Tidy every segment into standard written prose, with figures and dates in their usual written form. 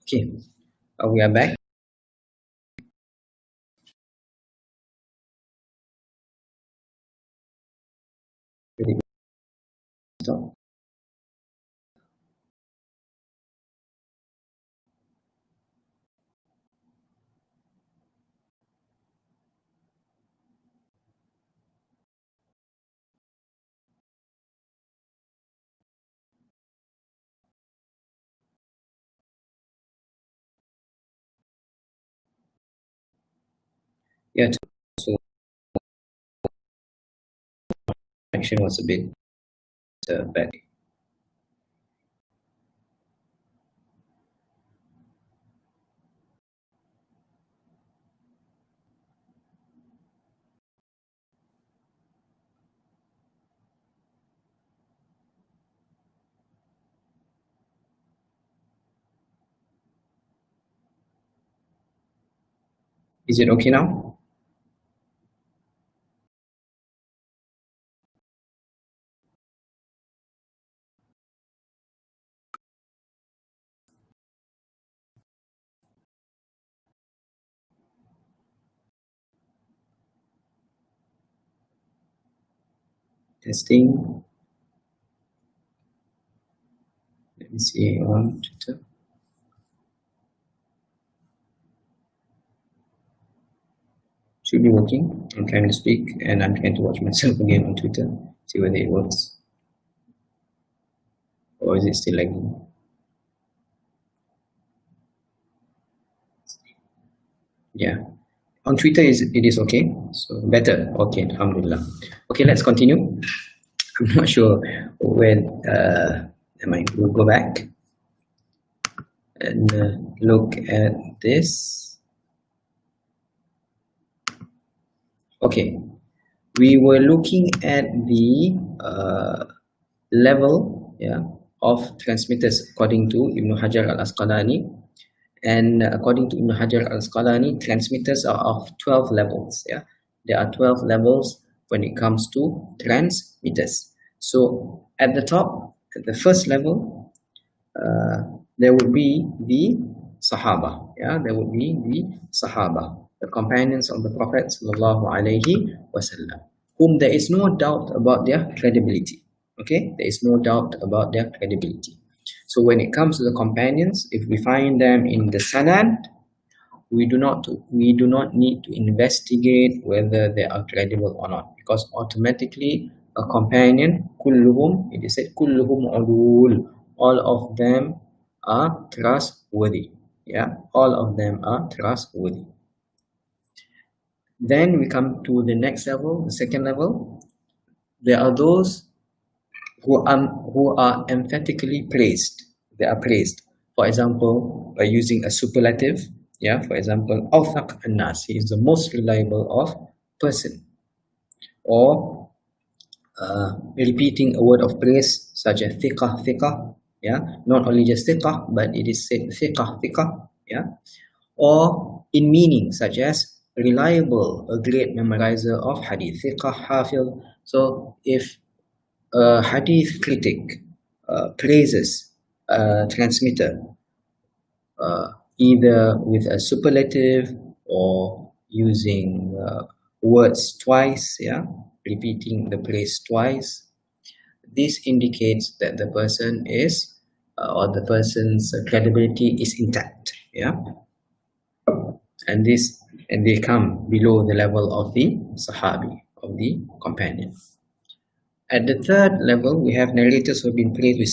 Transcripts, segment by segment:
Okay, we are back. Ready to stop? Yeah, so connection was a bit bad. Is it okay now? Testing. Let me see on Twitter. Should be working. I'm trying to speak and I'm trying to watch myself again on Twitter. See whether it works. Or is it still lagging? Yeah. On Twitter it is okay. So better. Okay, alhamdulillah. Okay, let's continue. I'm not sure when we'll go back and look at this. Okay, we were looking at the level, yeah, of transmitters according to Ibn Hajar al-Asqalani, and according to Ibn Hajar al-Asqalani, transmitters are of 12 levels. Yeah, there are 12 levels when it comes to transmitters. So at the top, at the first level, there would be the Sahaba. Yeah, there would be the Sahaba, the companions of the Prophet sallallahu alaihi wasallam, whom there is no doubt about their credibility. Okay, there is no doubt about their credibility. So when it comes to the companions, if we find them in the sanad, we do not need to investigate whether they are credible or not, because automatically a companion, kulluhum, it is said kulluhum udul, all of them are trustworthy. Yeah, all of them are trustworthy. Then we come to the next level, the second level. There are those who are emphatically praised. They are praised. For example, by using a superlative. Yeah, for example, awthaq an-nas, he is the most reliable of person. Or repeating a word of praise such as thiqah, thiqah. Yeah, not only just thiqah, but it is said thiqah, thiqah. Yeah, or in meaning such as reliable, a great memorizer of hadith, thiqah, hafiz. So if a hadith critic praises a transmitter either with a superlative or using words twice, yeah, repeating the praise twice, this indicates that the person is or the person's credibility is intact. Yeah, and they come below the level of the Sahabi, of the companion. At the third level, we have narrators who have been praised with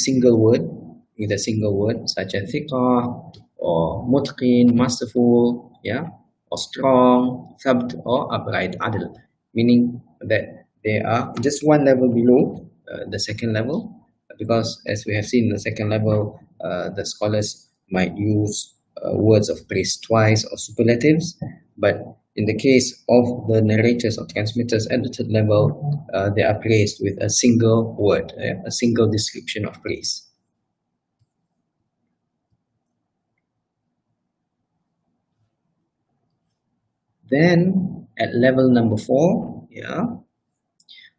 a single word, such as thiqah, or mutqin, masterful, yeah, or strong, thabt, or upright, adl, meaning that they are just one level below the second level, because as we have seen, the second level, the scholars might use words of praise twice or superlatives, but in the case of the narrators or transmitters at the third level, they are praised with a single word, a single description of praise. Then at level number 4, yeah,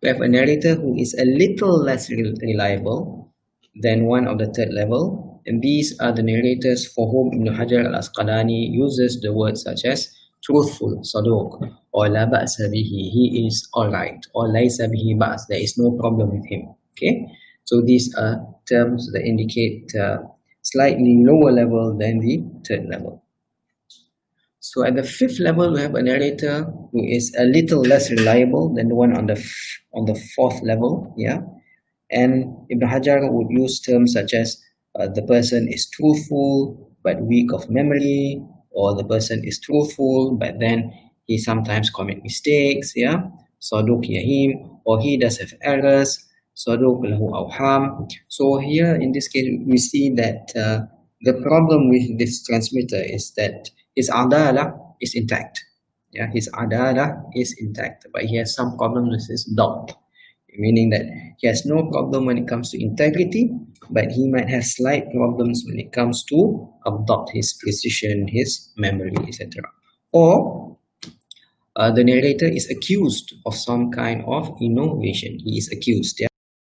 we have a narrator who is a little less reliable than one of the third level, And these are the narrators for whom Ibn Hajar al-Asqalani uses the words such as truthful, saduq, or la ba'sa bihi, he is alright, or laysa bihi ba's, there is no problem with him. Okay, so these are terms that indicate slightly lower level than the third level. So at the fifth level, we have a narrator who is a little less reliable than the one on the fourth level. Yeah, and Ibn Hajar would use terms such as the person is truthful but weak of memory, or the person is truthful but then he sometimes commit mistakes. Yeah, saduq yahim, or he does have errors. Saduq lahu awham. So here in this case, we see that the problem with this transmitter is that his adalah is intact. Yeah, his adalah is intact, but he has some problem with his doubt, meaning that he has no problem when it comes to integrity, but he might have slight problems when it comes to doubt, his precision, his memory, etc. Or the narrator is accused of some kind of innovation. He is accused. Yeah?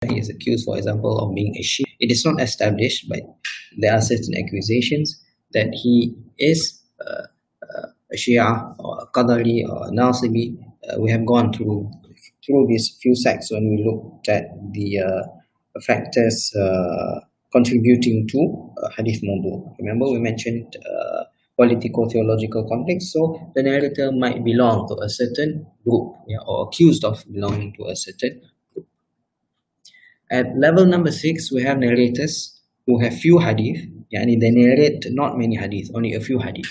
He is accused, for example, of being a Shia. It is not established, but there are certain accusations that he is a Shia or a Qadari or a Nasibi. We have gone through these few sects when we looked at the factors contributing to Hadith Mawdu. Remember, we mentioned political-theological context, so the narrator might belong to a certain group, yeah, or accused of belonging to a certain group. At level number 6, we have narrators who have few hadith, yani they narrate not many hadith, only a few hadith,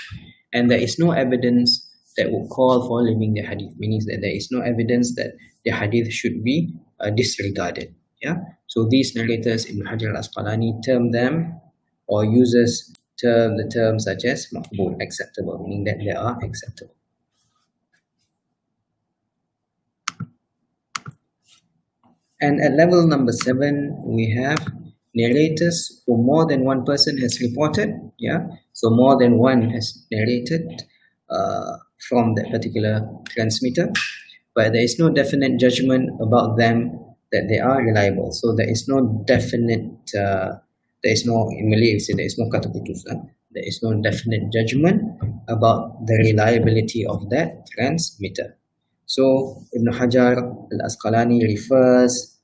and there is no evidence that would call for leaving the hadith, meaning that there is no evidence that the hadith should be disregarded. Yeah, so these narrators, Ibn Hajar al-Asqalani term them or uses the term such as maqbul, acceptable, meaning that they are acceptable. And at level number 7, we have narrators who more than one person has reported. Yeah, so more than one has narrated from that particular transmitter, but there is no definite judgment about them that they are reliable. So there is no definite, there is no, in Malay we say there is no kata putusan, there is no definite judgment about the reliability of that transmitter. So Ibn Hajar al-Asqalani refers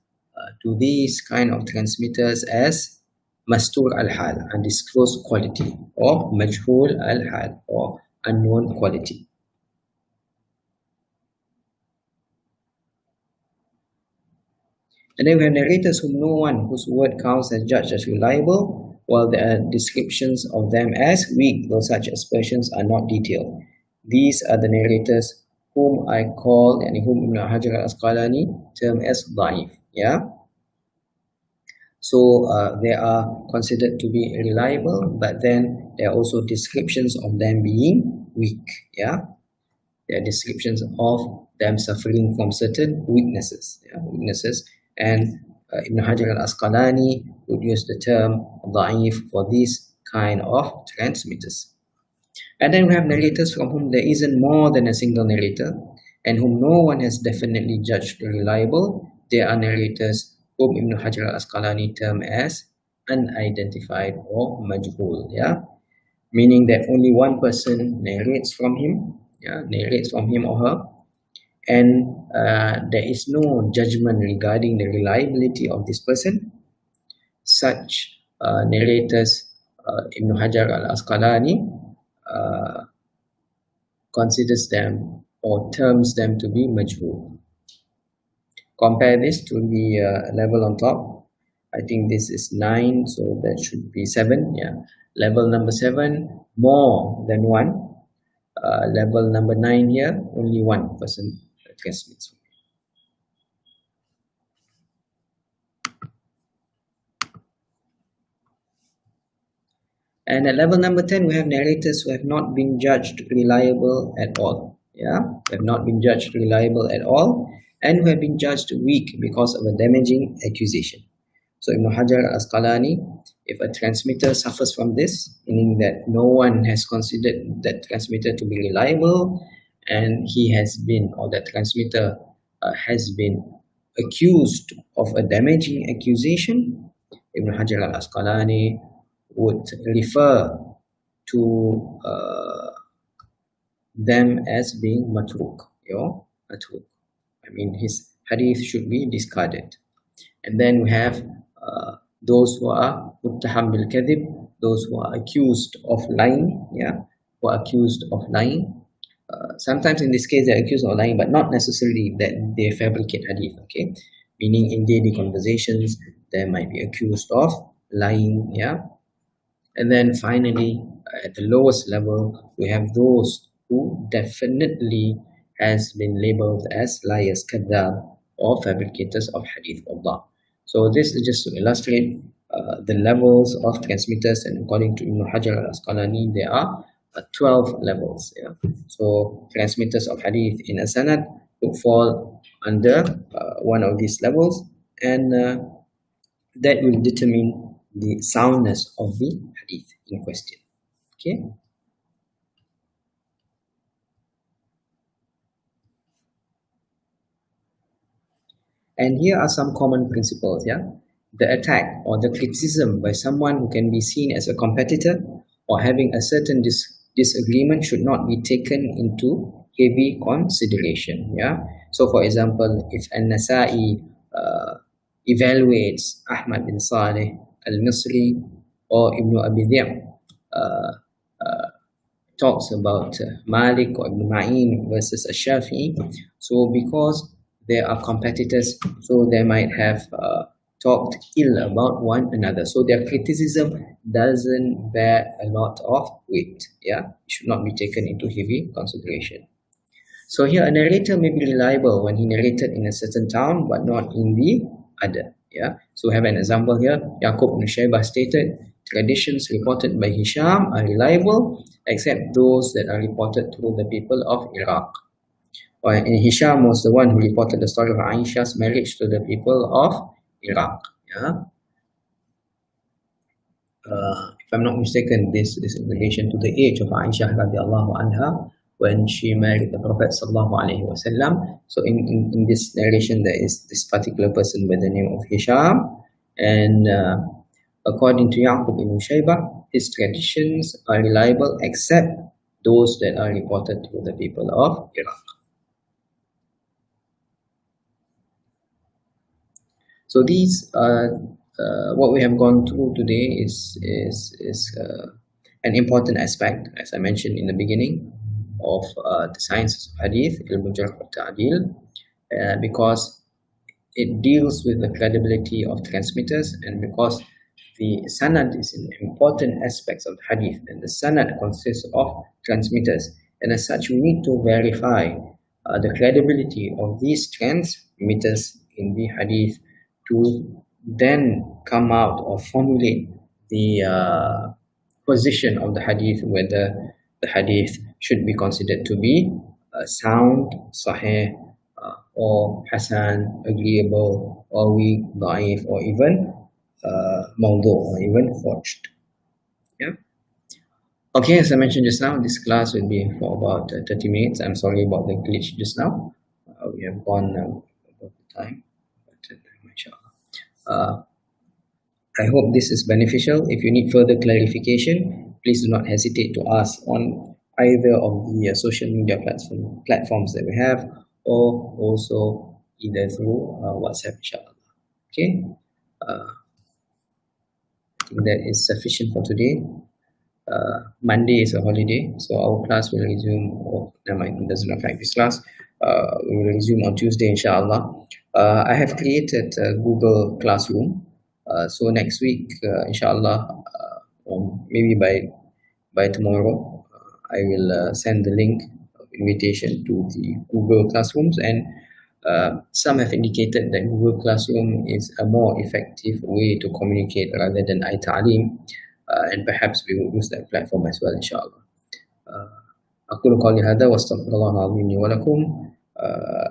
to these kind of transmitters as mastur al-hal, undisclosed quality, or majhul al-hal, or unknown quality. And then we have narrators whom no one whose word counts as judged as reliable, while there are descriptions of them as weak, though such aspersions are not detailed. These are the narrators whom I call, and whom Ibn Hajar al-Asqalani term as da'if. Yeah. So they are considered to be reliable, but then there are also descriptions of them being weak. Yeah. There are descriptions of them suffering from certain weaknesses. Yeah, weaknesses. And Ibn Hajar al-Asqalani would use the term da'if for these kind of transmitters. And then we have narrators from whom there isn't more than a single narrator, and whom no one has definitely judged reliable. They are narrators whom Ibn Hajar al-Asqalani term as unidentified or majhul. Yeah, meaning that only one person narrates from him. Yeah, narrates from him or her, and there is no judgment regarding the reliability of this person. Such narrators, Ibn Hajar al-Asqalani considers them or terms them to be majhul. Compare this to the level on top. I think this is 9, so that should be 7. Yeah, level number 7, more than one. Level number 9 here, only one person transmits. And at level number 10, we have narrators who have not been judged reliable at all. Yeah, have not been judged reliable at all, and who have been judged weak because of a damaging accusation. So Ibn Hajar al-Asqalani, if a transmitter suffers from this, meaning that no one has considered that transmitter to be reliable, and he has been, or that transmitter has been accused of a damaging accusation, Ibn Hajar al-Asqalani would refer to them as being matruk, matruk. I mean, his hadith should be discarded. And then we have those who are muttaham bil kadhib, those who are accused of lying, who are accused of lying. Sometimes in this case they're accused of lying, but not necessarily that they fabricate hadith, okay? Meaning in daily conversations, they might be accused of lying, And then finally, at the lowest level, we have those who definitely has been labeled as liars, kadhab, or fabricators of hadith of Allah. So this is just to illustrate the levels of transmitters, and according to Ibn Hajar al-Asqalani, there are 12 levels. So transmitters of hadith in a sanad would fall under one of these levels, and that will determine the soundness of the hadith in question. Okay. And here are some common principles. The attack or the criticism by someone who can be seen as a competitor or having a certain disagreement should not be taken into heavy consideration. So for example, if An-Nasa'i evaluates Ahmad bin Saleh al-Misri, or Ibn Abi Dhi'b talks about Malik or Ibn Ma'in versus Ash-Shafi'i, so because they are competitors, so they might have talked ill about one another, so their criticism doesn't bear a lot of weight. It should not be taken into heavy consideration. So here a narrator may be reliable when he narrated in a certain town but not in the other. So we have an example here. Yaqub ibn Shaybah stated, traditions reported by Hisham are reliable except those that are reported through the people of Iraq. And Hisham was the one who reported the story of Aisha's marriage to the people of Iraq. If I'm not mistaken, this is in relation to the age of Aisha radiallahu anha when she married the Prophet sallallahu alaihi wasallam. So in this narration, there is this particular person by the name of Hisham, and according to Yaqub ibn Shaybah, his traditions are reliable except those that are reported to the people of Iraq. So these what we have gone through today is an important aspect, as I mentioned in the beginning, of the sciences of hadith, al-Jarh wa Ta'dil, because it deals with the credibility of transmitters, and because the sanad is an important aspect of hadith, and the sanad consists of transmitters, and as such we need to verify the credibility of these transmitters in the hadith to then come out or formulate the position of the hadith, whether the hadith should be considered to be sound, sahih, or hasan, agreeable, or weak, da'if, or even mawdu', or even forged. Okay, as I mentioned just now, this class will be for about 30 minutes. I'm sorry about the glitch just now. We have gone above the time. I hope this is beneficial. If you need further clarification, please do not hesitate to ask on either of the social media platforms that we have, or also either through WhatsApp, inshallah. Okay, I think that is sufficient for today. Monday is a holiday, so our class will resume. Never mind, it doesn't affect this class. We will resume on Tuesday, inshallah. I have created a Google Classroom, so next week, inshallah, maybe by tomorrow, I will send the link of invitation to the Google Classrooms, and some have indicated that Google Classroom is a more effective way to communicate rather than iTa'lim, and perhaps we will use that platform as well, inshallah. أقول قولي هذا واستغفر الله العظيم لي ولكم.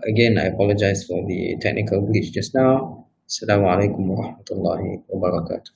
Again, I apologize for the technical glitch just now. Assalamu alaikum wa rahmatullahi wa barakatuh.